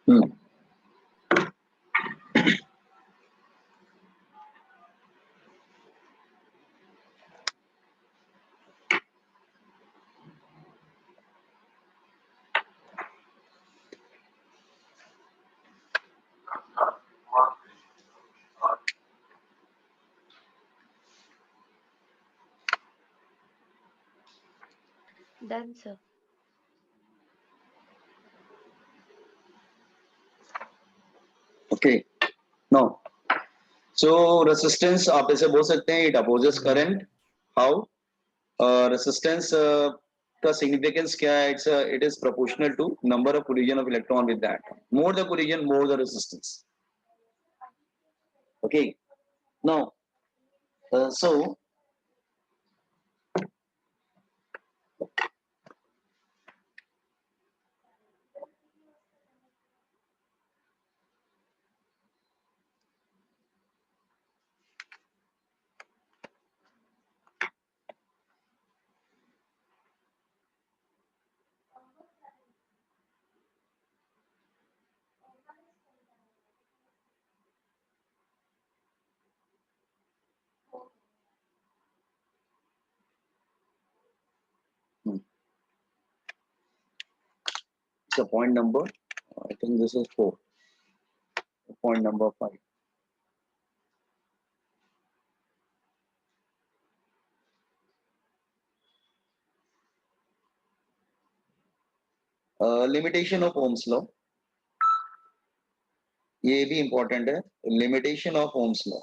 Hmm. Done, sir. Okay. Now, so resistance आप ऐसे बोल सकते हैं it opposes current. How? Resistance का significance क्या है? It is proportional to number of collision of electron with that. More the collision, more the resistance. Okay. Now, so it's a point number. I think this is 4. Point number 5. Limitation of Ohm's law. ये भी important है. Limitation of Ohm's law.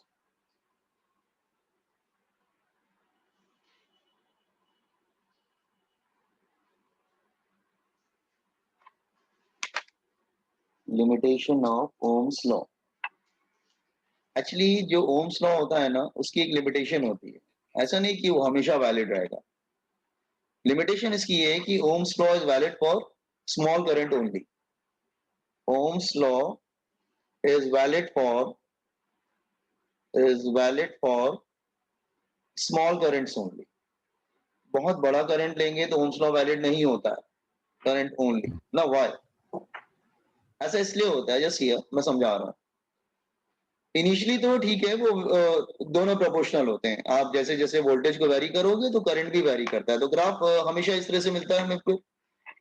Limitation of Ohm's law. Actually जो Ohm's law होता है ना उसकी एक limitation होती है. ऐसा नहीं कि वो हमेशा वैलिड रहेगा. लिमिटेशन इसकी ये है कि ohms law is valid for small current only. Ohm's law is valid for small currents only. बहुत बड़ा करंट लेंगे तो ओम्स लॉ वैलिड नहीं होता है. करंट ओनली ना. व्हाई? ऐसा इसलिए होता है, जस्ट हियर मैं समझा रहा हूँ. इनिशियली तो ठीक है, वो दोनों प्रोपोर्शनल होते हैं. आप जैसे जैसे वोल्टेज को वेरी करोगे तो करंट भी वेरी करता है. तो ग्राफ हमेशा इस तरह से मिलता है. मेरे को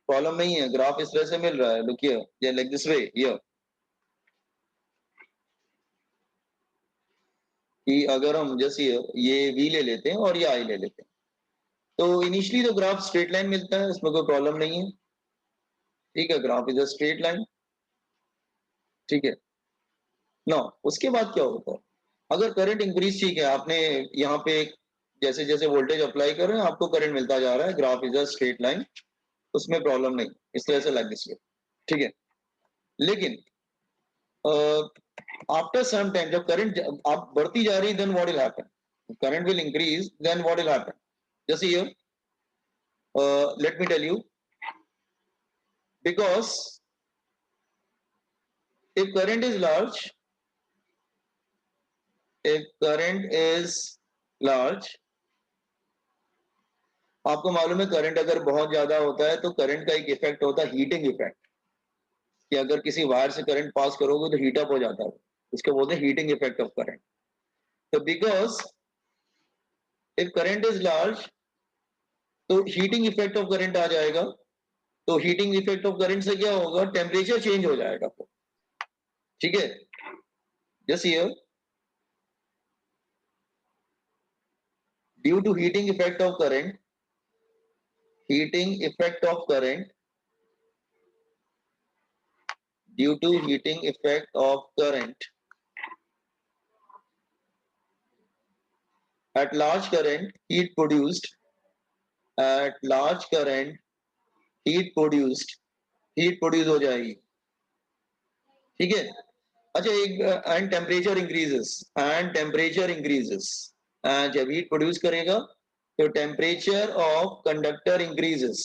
प्रॉब्लम नहीं है. ग्राफ इस तरह से मिल रहा है. Look here, like this way here. कि अगर हम जैसे ये v ले लेते हैं और ये i ले लेते हैं तो इनिशियली तो ग्राफ स्ट्रेट लाइन मिलता है. इसमें कोई प्रॉब्लम नहीं है. ठीक है, graph is a straight line. ठीक है ना. उसके बाद क्या होता है, अगर करंट इंक्रीज, ठीक है, आपने यहाँ पे जैसे जैसे वोल्टेज अप्लाई कर रहे हैं आपको करंट मिलता जा रहा है. Graph is a straight line. उसमें प्रॉब्लम नहीं. इस तरह से लाइक दिस वे. ठीक है. लेकिन आफ्टर सम टाइम जब करंट आप बढ़ती जा रही, then what will happen? Current will increase, then what will happen? जैसे here, let me tell you, because if current is large, if current is large, आपको मालूम है करंट अगर बहुत ज्यादा होता है तो करंट का एक इफेक्ट होता है, हीटिंग इफेक्ट. कि अगर किसी वायर से करंट पास करोगे तो हीट अप हो जाता है. इसको बोलते हैं हीटिंग इफेक्ट ऑफ करंट. तो because if current is large तो हीटिंग इफेक्ट ऑफ करंट आ जाएगा. तो हीटिंग इफेक्ट ऑफ करंट से क्या होगा, टेम्परेचर चेंज हो जाएगा. ठीक है. Just here, due to heating effect of current, heating effect of current, due to heating effect of current, at large current heat produced, at large current heat produced, heat produce हो जाएगी. ठीक है. अच्छा, एक and temperature increases, and temperature increases. जब heat produce करेगा तो temperature of conductor increases.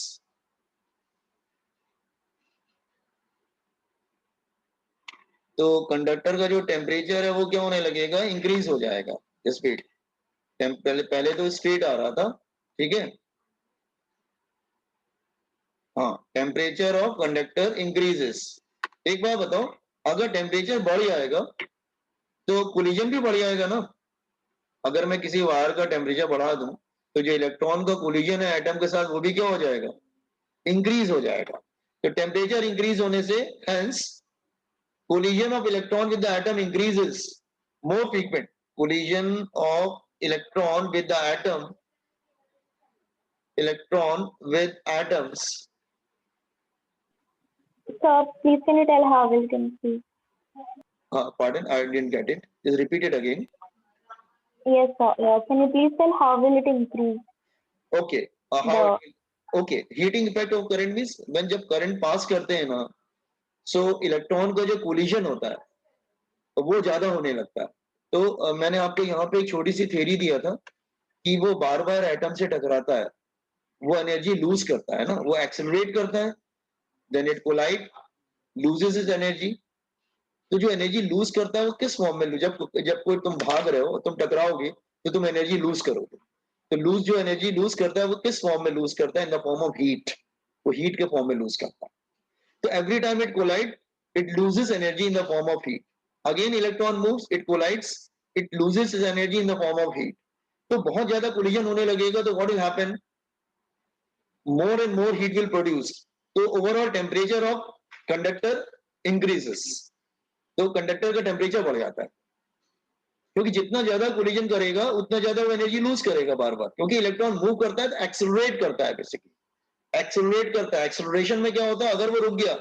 तो कंडक्टर का जो टेम्परेचर है वो क्या होने लगेगा, इंक्रीज हो जाएगा. स्पीड पहले पहले तो स्ट्रेट आ रहा था. ठीक है. हाँ, टेम्परेचर ऑफ कंडक्टर इंक्रीजेस. एक बात बताओ, अगर टेम्परेचर बढ़ जाएगा तो कोलिजन भी बढ़ जाएगा ना। अगर मैं किसी वायर का टेम्परेचर बढ़ा दूं तो जो इलेक्ट्रॉन का कोलिजन है एटम के साथ वो भी क्या हो जाएगा, इंक्रीज हो जाएगा। तो टेम्परेचर इंक्रीज होने से hence collision of electron with the atom increases more frequent. Collision of electron with atoms. Sir, please can you tell how will increase? Pardon, I didn't get it. Just repeat it again. Yes, sir. Can you please tell how will it increase? Okay. Okay. Heating effect of current means when जब current pass करते हैं ना, so electron का जो collision होता है वो ज्यादा होने लगता है। तो मैंने आपको यहाँ पे एक छोटी सी थ्योरी दिया था कि वो बार बार एटम से टकराता है, वो एनर्जी लूज करता है ना, वो एक्सेलरेट करता है, then it collide, loses is energy. तो जो एनर्जी लूज करता है वो किस फॉर्म में, जब कोई तुम भाग रहे हो, तुम टकराओगे तो तुम एनर्जी लूज करोगे। तो लूज जो एनर्जी लूज करता है वो किस फॉर्म में लूज करता है, in the form of heat. वो हीट के फॉर्म में लूज करता है। तो every time it collide it loses energy in the form of heat. Again electron moves, it collides, it loses is energy in the form of heat. तो बहुत ज्यादा कोलिजन होने लगेगा तो what will happen, more and more heat will produce. तो overall temperature of conductor increases. तो conductor का temperature बढ़ जाता है, क्योंकि जितना ज्यादा कोलिजन करेगा उतना ज्यादा वो एनर्जी लूज करेगा बार बार, क्योंकि इलेक्ट्रॉन मूव करता है तो एक्सेलरेट करता है, बेसिकली एक्सेलरेट करता है। एक्सेलरेशन में क्या होता है, अगर वो रुक गया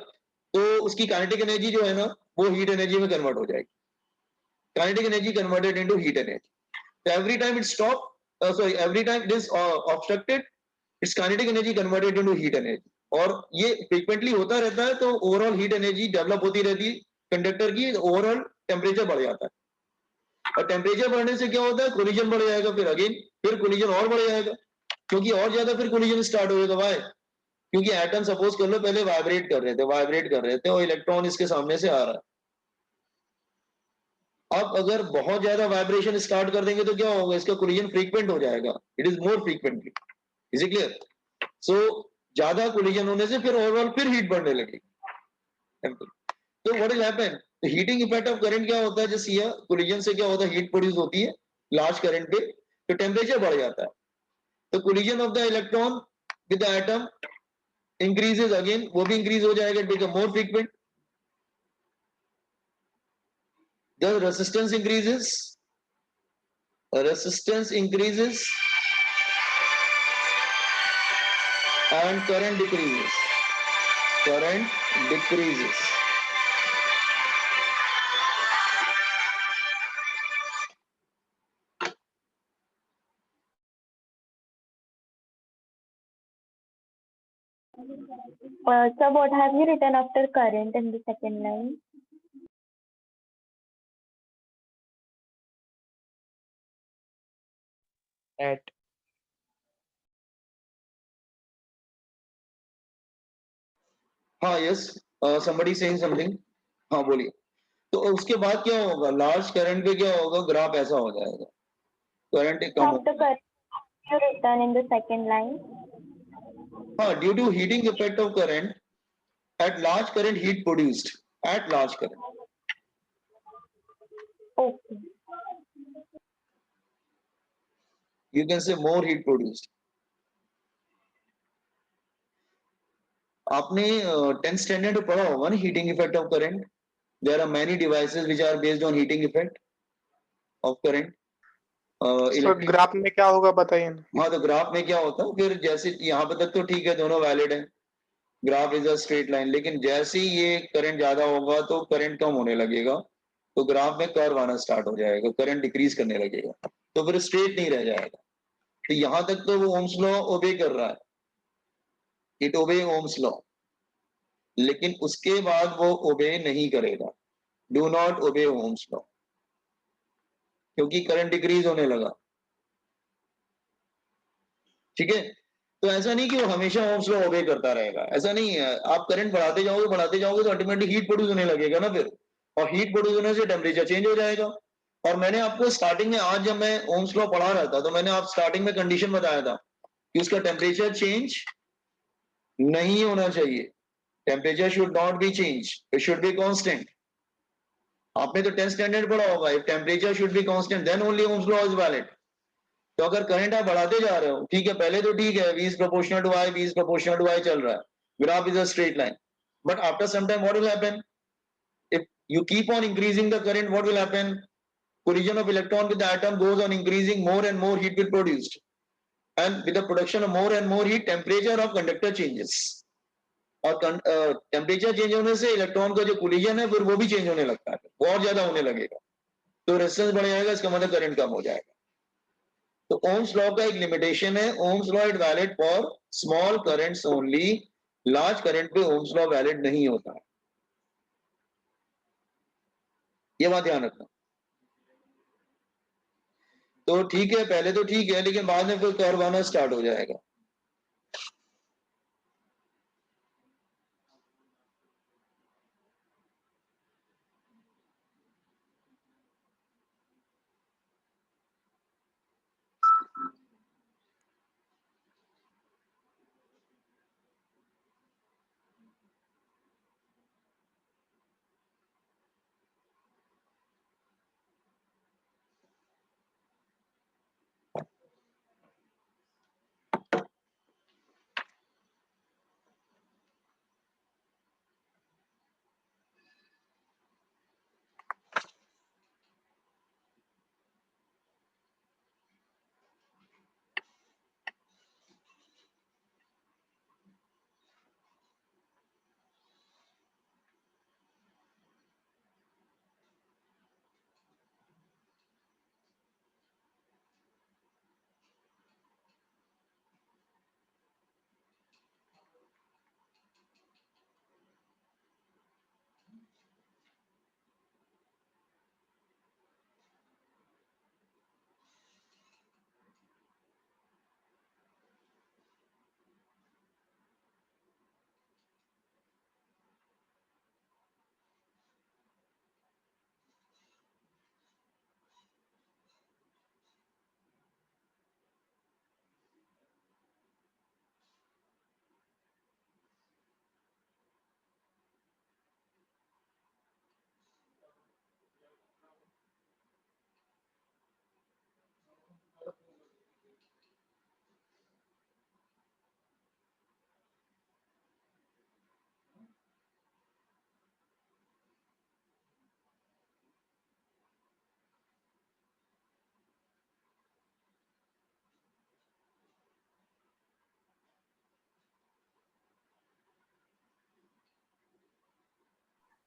तो उसकी काइनेटिक एनर्जी जो है ना वो हीट एनर्जी में कन्वर्ट हो जाएगी। Kinetic energy converted into heat energy. तो every time it stop, sorry every time it is obstructed, it's kinetic energy converted into heat energy. और ये फ्रीक्वेंटली होता रहता है तो ओवरऑल हीट एनर्जी डेवलप होती रहती है कंडक्टर की, ओवरऑल टेम्परेचर बढ़ जाता है। और टेम्परेचर बढ़ने से क्या होता है, कोलिजन बढ़ जाएगा, फिर अगेन फिर कोलिजन और बढ़ जाएगा, क्योंकि और ज्यादा फिर कोलिजन स्टार्ट होगा। वाई, क्योंकि एटम सपोज कर लो पहले वाइब्रेट कर रहे थे और इलेक्ट्रॉन इसके सामने से आ रहा है। अब अगर बहुत ज्यादा वाइब्रेशन स्टार्ट कर देंगे तो क्या होगा, इसका कोलिजन फ्रीक्वेंट हो जाएगा, it is more frequently. Is it clear? So ज्यादा कोलिजन होने से फिर ओवरऑल फिर हीट बढ़ने लगेगी। तो what will happen, heating effect of current क्या होता है, जैसे ये कोलिजन से क्या होता है, हीट प्रोड्यूस होती है लार्ज करंट पे, तो टेम्परेचर बढ़ जाता है। तो collision of the electron with the atom increases, again वो भी इंक्रीज हो जाएगा, it become more frequent. The resistance increases and current decreases. So what have you written after current in the second line? At. हाँ, yes, somebody saying something. हाँ बोलिए। तो उसके बाद क्या होगा, लार्ज करंट पे क्या होगा, ग्राफ ऐसा हो जाएगा, करंट कम After current, you written in the second line. हाँ, due to heating effect of current at large current heat produced at large current. Okay. You can say more heat produced. आपने 10th standard में पढ़ा होगा ना heating effect of current. There are many devices which are based on heating effect of current. Graph में क्या होगा बताइए ना। हाँ, तो ग्राफ में क्या होता है, फिर जैसे यहाँ पे तक तो ठीक है, दोनों वैलिड है, graph is a straight line. लेकिन जैसे ही ये करंट ज्यादा होगा तो करंट कम होने लगेगा, तो ग्राफ में कर्व आना स्टार्ट हो जाएगा, करंट डिक्रीज करने लगेगा, तो फिर स्ट्रेट नहीं रह जाएगा। तो यहां तक तो वो ओम्स लॉ ओबे कर रहा है, इट ओबे ओम्स लॉ, लेकिन उसके बाद वो ओबे नहीं करेगा, do not obey Ohm's law, क्योंकि करंट डिक्रीज होने लगा। ठीक है, तो ऐसा नहीं कि वो हमेशा ओम्स लॉ ओबे करता रहेगा, ऐसा नहीं है। आप करंट बढ़ाते जाओगे तो अल्टीमेटली हीट प्रोड्यूस होने लगेगा ना फिर, और हीट प्रोड्यूस होने से टेम्परेचर चेंज हो जाएगा। और मैंने आपको स्टार्टिंग में, आज जब मैं ओम्स लॉ पढ़ा रहा था, तो मैंने आप स्टार्टिंग में कंडीशन बताया था कि उसका टेम्परेचर चेंज नहीं होना चाहिए, temperature should not be change, it should be constant. आपने तो 10th स्टैंडर्ड पढ़ा होगा, if temperature should be constant then only Ohm's law is valid. तो अगर करंट आप बढ़ाते जा रहे हो, ठीक है, पहले तो ठीक है, V is proportional to I, V is proportional to I चल रहा है, graph is a straight line, but after some time what will happen, if you keep on increasing the current, what will happen, collision of electron with the atom goes on increasing, more and more heat will produced, and with the production of more and more heat, temperature of conductor changes, और temperature change होने से electron का जो collision है फिर वो भी change होने लगता है, बहुत ज्यादा होने लगेगा, तो रेजिस्टेंस बढ़ जाएगा, इसका मतलब करंट कम हो जाएगा। तो ओम्स लॉ का एक लिमिटेशन है, Ohm's law it valid for small currents only, large current पे ओम्स लॉ वैलिड नहीं होता है, ये बात ध्यान रखना। तो ठीक है, पहले तो ठीक है, लेकिन बाद में फिर कर्व आना स्टार्ट हो जाएगा।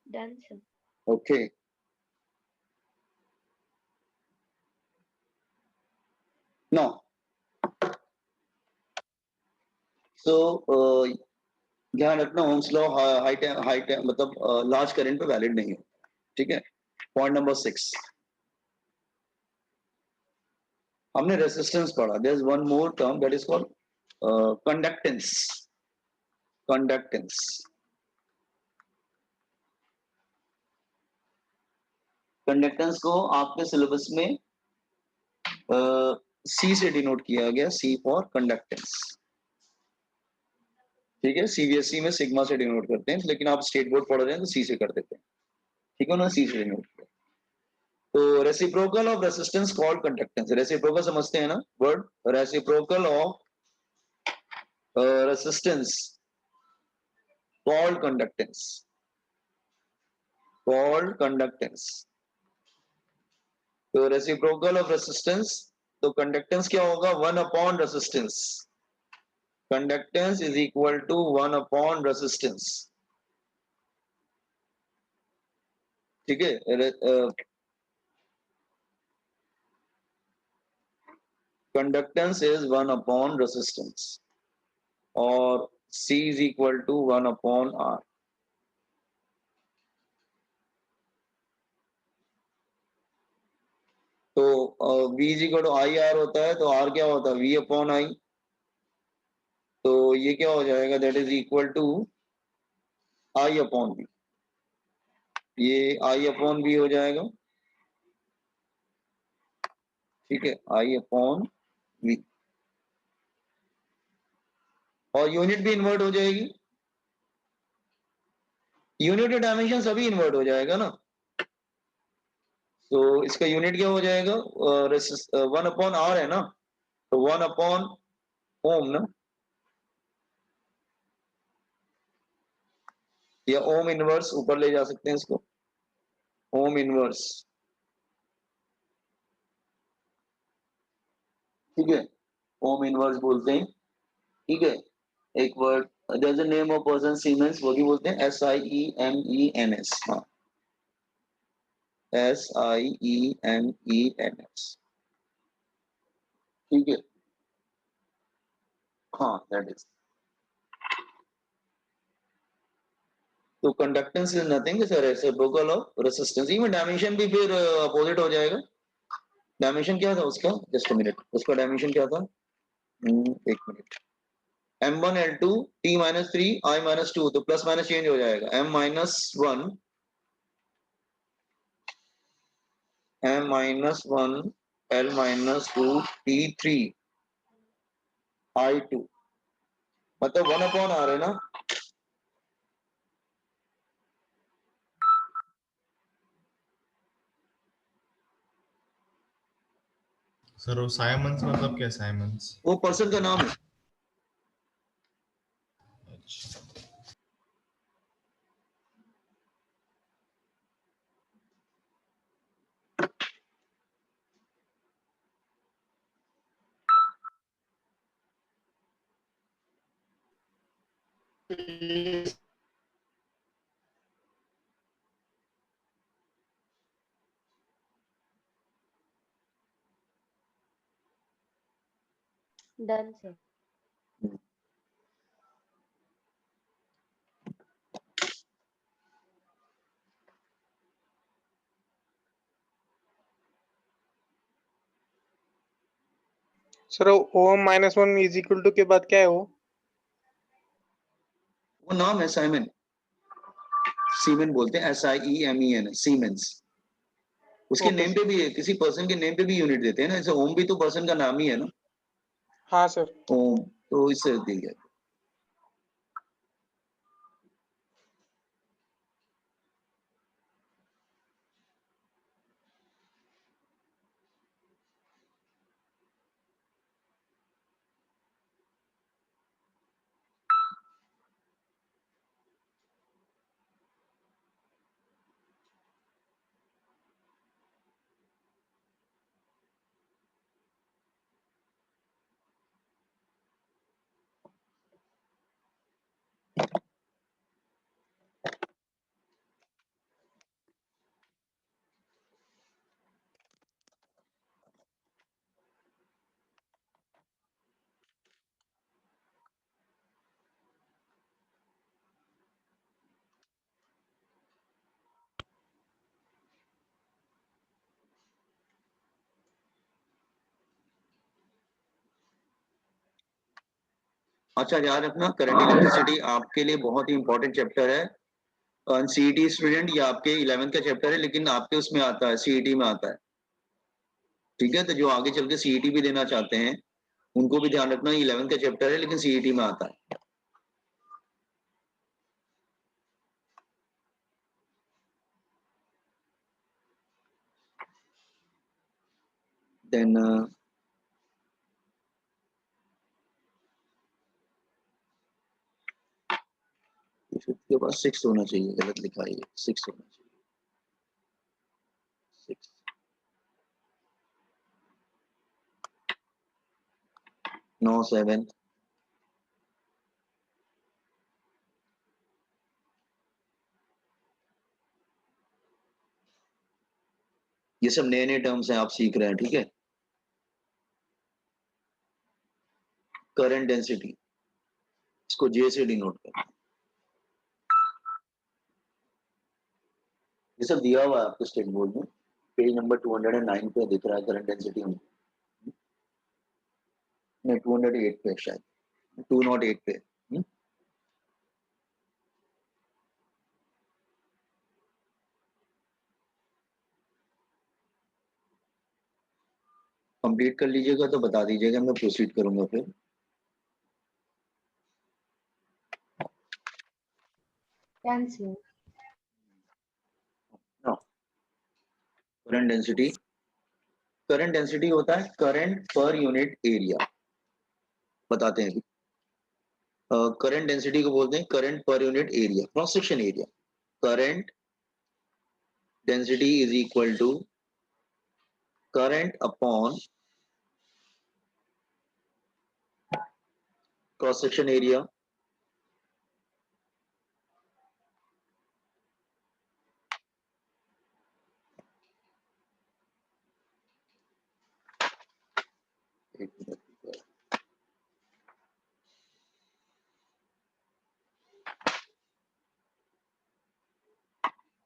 Done, sir. Okay. Now, so ध्यान रखना, ओम्स लॉ हाई मतलब लार्ज करंट पे वैलिड नहीं है, ठीक है। पॉइंट नंबर 6 हमने रेजिस्टेंस पढ़ा, there is one more term that is called conductance. Conductance, conductance को आपके सिलेबस में सी से डिनोट किया गया, सी फॉर कंडक्टेंस, ठीक है। सीबीएसई में सिग्मा से डिनोट करते हैं, लेकिन आप स्टेट बोर्ड पढ़ रहे हैं तो सी से कर देते हैं, ठीक है ना, सी से डिनोट किया। तो reciprocal of resistance called conductance, reciprocal समझते हैं ना word, reciprocal of resistance called conductance, called conductance. तो रेसिप्रोकल ऑफ रेसिस्टेंस, तो कंडक्टेंस क्या होगा, 1 upon resistance, conductance is equal to 1 upon resistance, ठीक है। कंडक्टेंस इज 1 अपॉन रेसिस्टेंस और C is equal to 1 upon R। तो V is equal to IR होता है, तो R क्या होता है, V अपॉन I। तो ये क्या हो जाएगा, that is equal to I upon V, ये I अपॉन V हो जाएगा, ठीक है, I अपॉन V, और यूनिट भी इन्वर्ट हो जाएगी, यूनिट और डायमेंशन सभी इन्वर्ट हो जाएगा ना। तो इसका यूनिट क्या हो जाएगा, 1/r है ना, तो 1/ओम ना, या ओम इनवर्स ऊपर ले जा सकते हैं इसको, ओम इनवर्स, ठीक है, ओम इनवर्स बोलते हैं, ठीक है। एक word, there's a name of person siemens, वो भी बोलते हैं SIEMENS, हाँ SIEMENS, ठीक है, हाँ दैट इज। तो conductance is nothing sir, reciprocal of resistance. Even dimension भी फिर अपोजिट हो जाएगा। डायमेंशन क्या था उसका, जस्ट अ मिनट, उसका डायमेंशन क्या था, एक मिनट, M1L2 T-3 I-2, तो प्लस माइनस चेंज हो जाएगा, M-1 M-1 L-2 T3 I2, मतलब 1/r है ना। सर वो साइमंस मतलब क्या, साइमंस? वो पर्सन का नाम है। अच्छा। Done, sir. Sir Om-1 is equal to के बाद क्या है वो? वो नाम है साइमन, सीमेन बोलते हैं, SIEMEN, सीमेंस। उसके ओके नेम पे भी है, किसी पर्सन के नेम पे भी यूनिट देते हैं ना, जैसे ओम भी तो पर्सन का नाम ही है ना, हाँ सर। ओम, तो इससे दी गया। अच्छा याद रखना, करंट इलेक्ट्रिसिटी आपके लिए बहुत ही इंपॉर्टेंट चैप्टर है। सीईटी स्टूडेंट, ये आपके 11th का चैप्टर है, लेकिन आपके उसमें आता है, सीईटी में आता है, ठीक है। तो जो आगे चल के सीईटी भी देना चाहते हैं उनको भी ध्यान रखना, 11th का चैप्टर है लेकिन सीईटी में आता है। देन के बाद 6 होना चाहिए, गलत लिखा है, 6 होना चाहिए, 6 9 7 ये सब नए नए टर्म्स हैं, आप सीख रहे हैं, ठीक है। करंट डेंसिटी, इसको जे से डिनोट करना, ये सब दिया हुआ है आपको स्टेट बोर्ड में, पेज नंबर 209 पे दिख रहा है करंट डेंसिटी, नहीं 208 पे शायद, 208 पे। कंप्लीट कर लीजिएगा तो बता दीजिएगा, मैं प्रोसीड करूंगा फिर। Done, sir. करंट डेंसिटी होता है करंट पर यूनिट एरिया, बताते हैं। करंट डेंसिटी को बोलते हैं करंट पर unit area, cross section area. Current density is equal to current upon cross section area.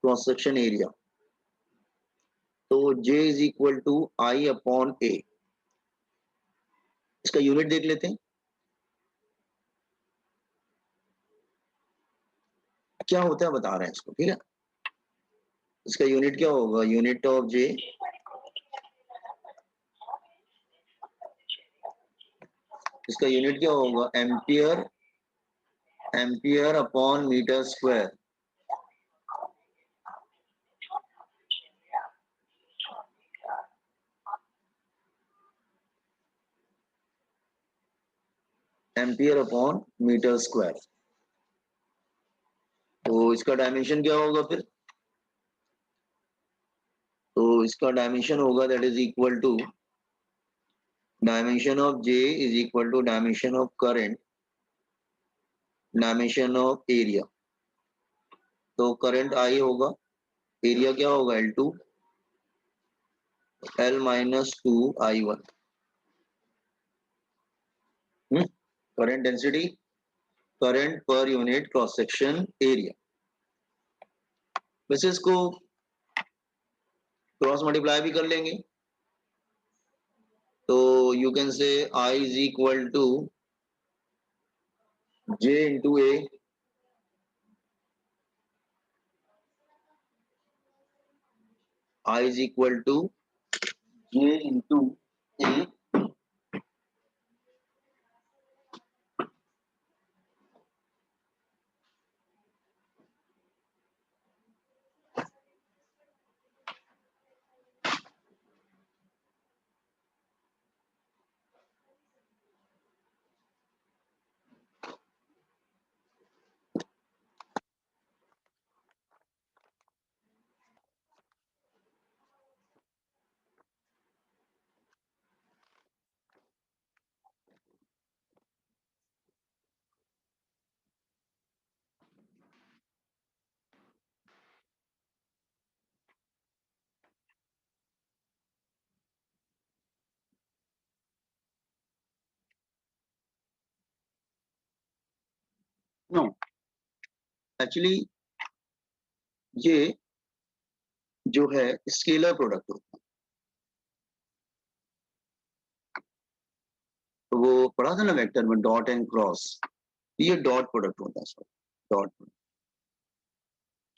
Cross section area, तो J is equal to I upon A. इसका unit देख लेते हैं क्या होता है, बता रहे हैं इसको, ठीक है। इसका यूनिट क्या होगा, यूनिट ऑफ J इसका यूनिट क्या होगा, ampere, ampere upon metre square. Ampere upon metre square. तो इसका डायमेंशन क्या होगा फिर, तो इसका डायमेंशन होगा that is equal to dimension of J is equal to dimension of current dimension of area. तो करंट I होगा, एरिया क्या होगा L2, L minus 2I1। Current density, current पर यूनिट क्रॉस सेक्शन एरिया। वैसे इसको cross multiply भी कर लेंगे, तो you can say I is equal to J into A, I is equal to J into A no, actually ये जो है स्केलर प्रोडक्ट होता है। तो वो पढ़ा था ना वेक्टर में डॉट एंड क्रॉस, ये डॉट प्रोडक्ट होता है सर, डॉट प्रोडक्ट।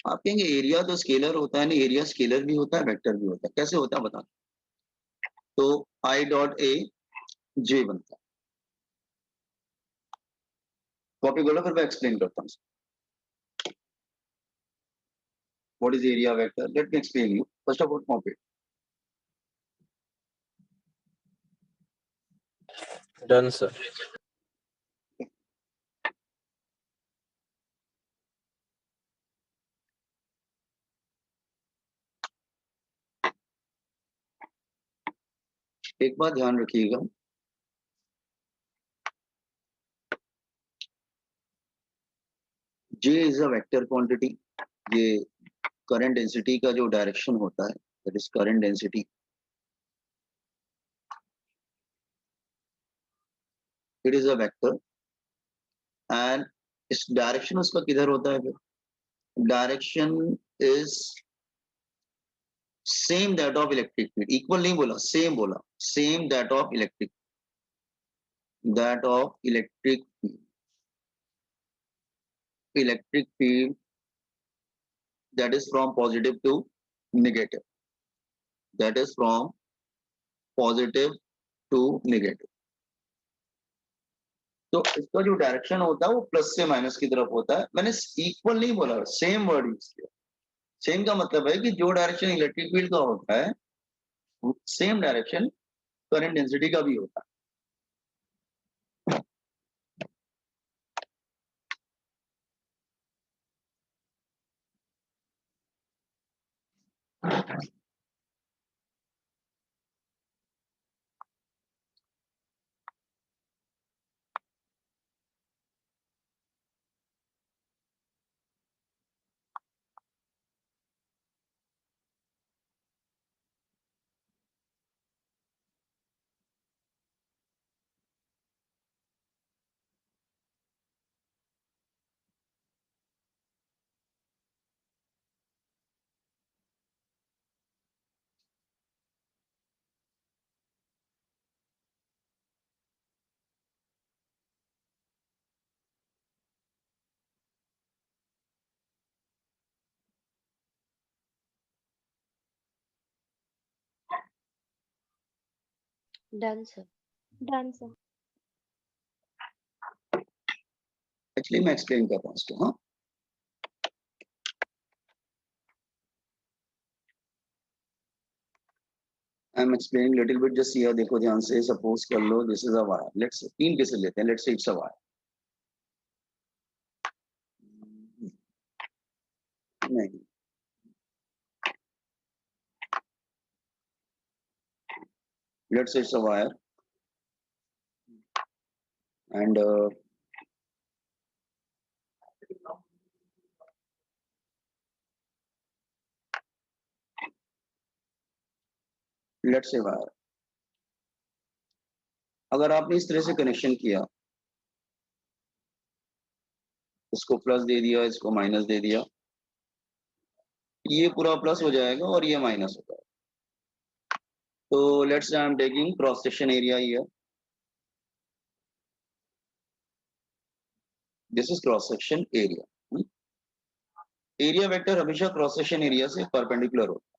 आप कहेंगे एरिया तो स्केलर होता है, नहीं, एरिया स्केलर भी होता है वेक्टर भी होता है। कैसे होता है बता, तो आई डॉट ए जे बनता है। कॉपी बोलो, फिर मैं एक्सप्लेन करता हूँ। What is area vector, let me explain you. First of all copy, Done, sir. एक बात ध्यान रखिएगा, J is a vector quantity. ये करंट डेंसिटी का जो डायरेक्शन होता है that is current density. It is a vector and इस डायरेक्शन उसका किधर होता है, फिर direction is same that of electric field. Equal नहीं बोला, सेम बोला, same that of electric, that of electric field. Electric field that is from positive to negative, that is from positive to negative। तो इसका जो direction होता है वो plus से माइनस की तरफ होता है। मैंने इक्वल नहीं बोला, सेम वर्ड यूज किया, सेम का मतलब है कि जो डायरेक्शन इलेक्ट्रिक फील्ड का होता है सेम डायरेक्शन करंट डेंसिटी का भी होता है। Done, sir. Done, sir. Actually मैं एक्सप्लेन कर रहा हूँ इसको। हाँ, I am explaining little bit, just here देखो ध्यान से। सपोज कर लो this is a wire, let's तीन केसेस लेते हैं, let's say it's a wire. नहीं, let's say it's a wire and let's say wire. अगर आपने इस तरह से कनेक्शन किया, इसको प्लस दे दिया, इसको माइनस दे दिया, ये पूरा प्लस हो जाएगा और ये माइनस हो जाएगा। तो let's I am taking cross section area here, this is cross section area. Area vector हमेशा क्रॉस सेक्शन एरिया से परपेंडिकुलर होता है,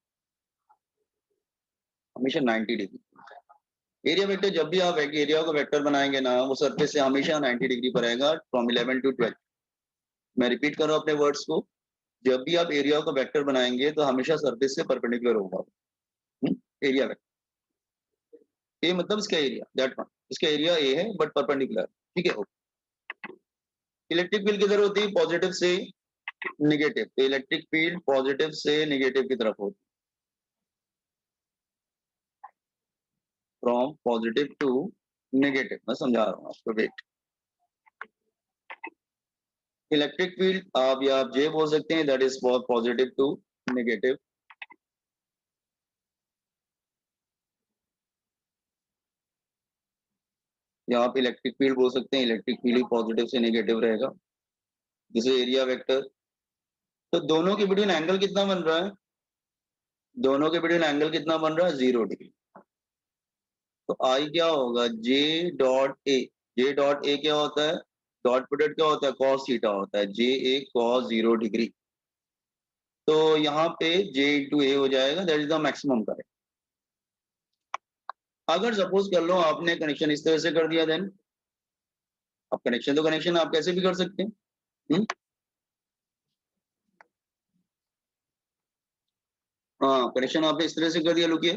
हमेशा 90 डिग्री। एरिया वेक्टर जब भी आप एरिया को वेक्टर बनाएंगे ना, वो सरफेस से हमेशा 90 डिग्री पर आएगा फ्रॉम 11 टू 12। मैं रिपीट कर रहा हूँ अपने वर्ड्स को, जब भी आप एरिया को वेक्टर बनाएंगे तो हमेशा सरफेस से परपेंडिकुलर होगा एरिया वेक्टर। ए मतलब इसका एरिया, दैट वन, इसका एरिया ए है बट परपेंडिकुलर। ठीक है। इलेक्ट्रिक फील्ड किधर होती है? पॉजिटिव से नेगेटिव। तो इलेक्ट्रिक फील्ड पॉजिटिव से नेगेटिव की तरफ होती है, फ्रॉम पॉजिटिव टू नेगेटिव। मैं समझा रहा हूँ आपको, वेट। इलेक्ट्रिक फील्ड आप या आप जे बोल सकते हैं, that is for positive to negative. या आप इलेक्ट्रिक फील्ड बोल सकते हैं, इलेक्ट्रिक फील्ड पॉजिटिव से नेगेटिव रहेगा, जैसे एरिया वेक्टर। तो दोनों के बिटवीन एंगल कितना बन रहा है? दोनों के बिटवीन एंगल कितना बन रहा है? 0 डिग्री। तो आई क्या होगा? जे डॉट ए। जे डॉट ए क्या होता है? डॉट प्रोडक्ट क्या होता है? कॉस थीटा होता है। J A cos 0 degree. तो यहाँ पे जे इंटू ए हो जाएगा, that is the maximum correct. अगर सपोज कर लो आपने कनेक्शन इस तरह से कर दिया, देन अब कनेक्शन तो कनेक्शन आप कैसे भी कर सकते हैं। हाँ, कनेक्शन आपने इस तरह से कर दिया, लुकिए।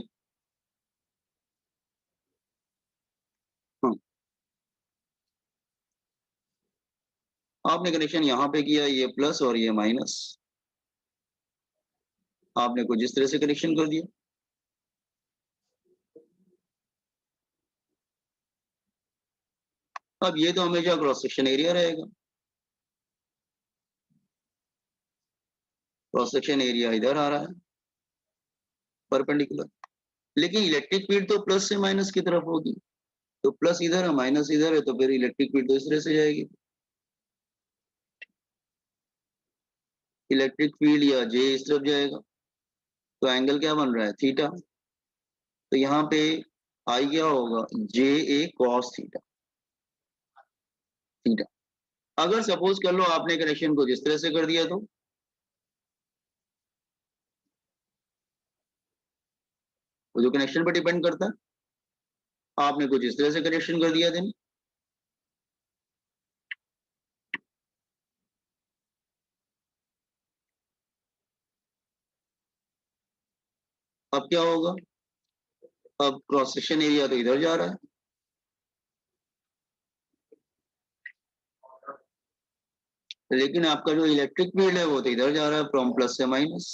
हाँ, आपने कनेक्शन यहाँ पे किया, ये प्लस और ये माइनस, आपने कुछ इस तरह से कनेक्शन कर दिया। अब ये तो हमेशा क्रॉस सेक्शन एरिया रहेगा, क्रॉस सेक्शन एरिया इधर आ रहा है परपेंडिकुलर। लेकिन इलेक्ट्रिक फील्ड तो प्लस से माइनस की तरफ होगी, तो प्लस इधर है माइनस इधर है, तो फिर इलेक्ट्रिक फील्ड तो इस तरह से जाएगी। इलेक्ट्रिक फील्ड या जे इस तरफ जाएगा, तो एंगल क्या बन रहा है? थीटा। तो यहाँ पे आई क्या होगा? जे ए कॉस थीटा। थीटा। अगर सपोज कर लो आपने कनेक्शन को जिस तरह से कर दिया, तो वो जो कनेक्शन पर डिपेंड करता है, आपने कुछ इस तरह से कनेक्शन कर दिया, देन अब क्या होगा, अब क्रॉस सेक्शन एरिया तो इधर जा रहा है, लेकिन आपका जो इलेक्ट्रिक फील्ड है वो तो इधर जा रहा है फ्रॉम प्लस से माइनस।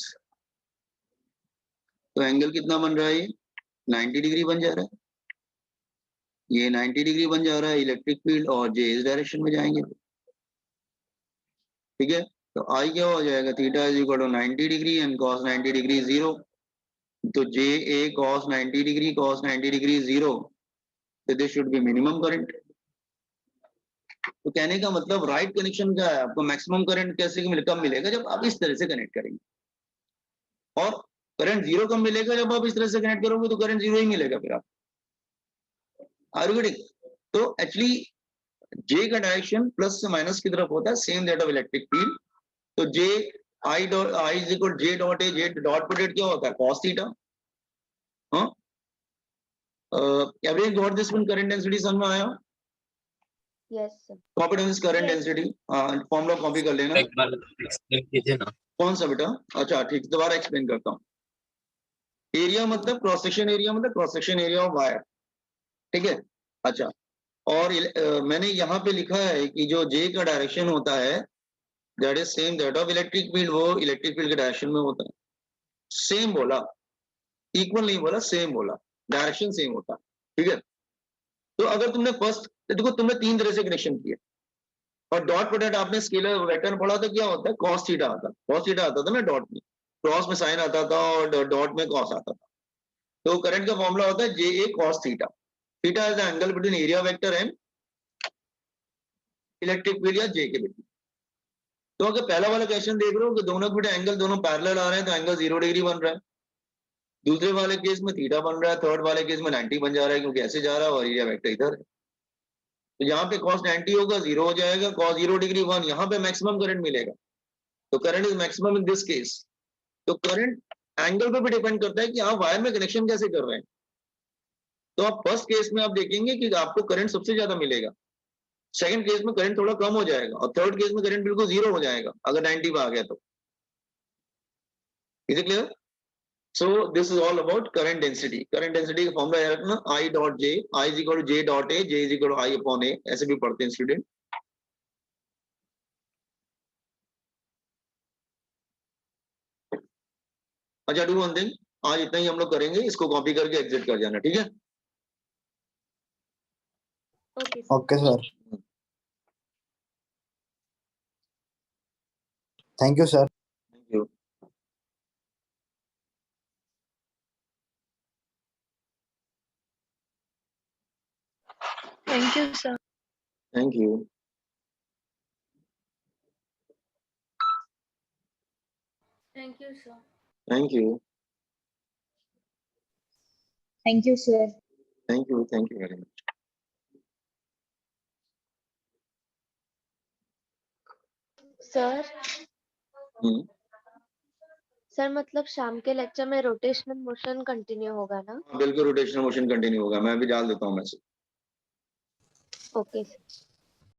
तो एंगल कितना बन रहा है, ये 90 डिग्री बन जा रहा है, ये 90 डिग्री बन जा रहा है इलेक्ट्रिक फील्ड, और जे इस डायरेक्शन में जाएंगे। ठीक है, तो आई क्या हो जाएगा, theta is equal to 90 degree and cos 90 degree 0। तो J A cos 90 degree cos 90 degree 0, तो this should be minimum current. तो कहने का मतलब राइट कनेक्शन क्या है, आपको मैक्सिमम करंट कैसे कब मिलेगा, जब आप इस तरह से कनेक्ट करेंगे, और करंट 0 कब मिलेगा, जब आप इस तरह से कनेक्ट करोगे तो करंट 0 ही मिलेगा फिर आप। Are you getting? तो एक्चुअली जे का डायरेक्शन प्लस से माइनस की तरफ होता है, same that of electric field. तो J I dot I is equal J dot A, J dot पर क्या होता है, कॉस थीटा। हाँ, average got this one, current density समझ में आया? Yes, sir. Copy density, current Yes. Density, formula copy कर लेना। एक बार एक्सप्लेन कीजिए ना। कौन सा बेटा? अच्छा ठीक, दोबारा एक्सप्लेन करता हूँ। एरिया मतलब क्रॉस सेक्शन एरिया, मतलब cross section area of wire. ठीक है, अच्छा, और मैंने यहाँ पे लिखा है कि जो जे का डायरेक्शन होता है that is same that of electric field, वो इलेक्ट्रिक फील्ड के डायरेक्शन में होता है। सेम बोला, इक्वल नहीं बोला, सेम बोला, डायरेक्शन सेम होता है। ठीक है, तो अगर तुमने फर्स्ट, देखो तुमने 3 तरह से कनेक्शन किया, और डॉट प्रोडक्ट आपने स्केलर वेक्टर में पढ़ा था, क्या होता है, कॉस थीटा आता है, कॉस थीटा आता था ना डॉट में, क्रॉस में साइन आता था और डॉट में कॉस आता था। तो करंट का फॉर्मूला होता है J A cos theta. Theta is the angle between area vector and electric field या जे के बिटवीन। तो अगर पहला वाला क्वेश्चन देख रहे हो कि दोनों के एंगल दोनों पैरेलल आ रहे हैं, तो एंगल 0 डिग्री बन रहा है। दूसरे वाले केस में थीटा बन रहा है, थर्ड वाले केस में 90 बन जा रहा है, क्योंकि ऐसे जा रहा है और एरिया वेक्टर इधर है। तो यहाँ पे cos 90 होगा, 0 हो जाएगा, cos 0 डिग्री 1, यहाँ पे मैक्सिमम करंट मिलेगा। तो current is maximum in this case. तो करंट एंगल पे भी डिपेंड करता है कि आप वायर में कनेक्शन कैसे कर रहे हैं। तो आप फर्स्ट केस में आप देखेंगे कि आपको करंट सबसे ज्यादा मिलेगा, सेकंड केस में करंट थोड़ा कम हो जाएगा, और थर्ड केस में करंट बिल्कुल 0 हो जाएगा अगर 90 पे आ गया तो। Is it clear? So this is all about current density. Current density का फॉर्मूला याद रखना, I dot J, I is equal to J dot A, J is equal to I upon A, ऐसे भी पढ़ते हैं स्टूडेंट। अच्छा, do one thing, आज इतना ही हम लोग करेंगे, इसको कॉपी करके एग्जिट कर जाना, ठीक है? Okay, sir. Okay, sir. Thank you, sir. Thank you. Thank you, sir. Thank you. Thank you, sir. Thank you. Thank you, sir. Thank you, thank you very much. Sir, sir मतलब शाम के lecture में rotational motion continue होगा ना? बिल्कुल rotational motion continue होगा, मैं भी डाल देता हूँ मैसेज। Okay sir.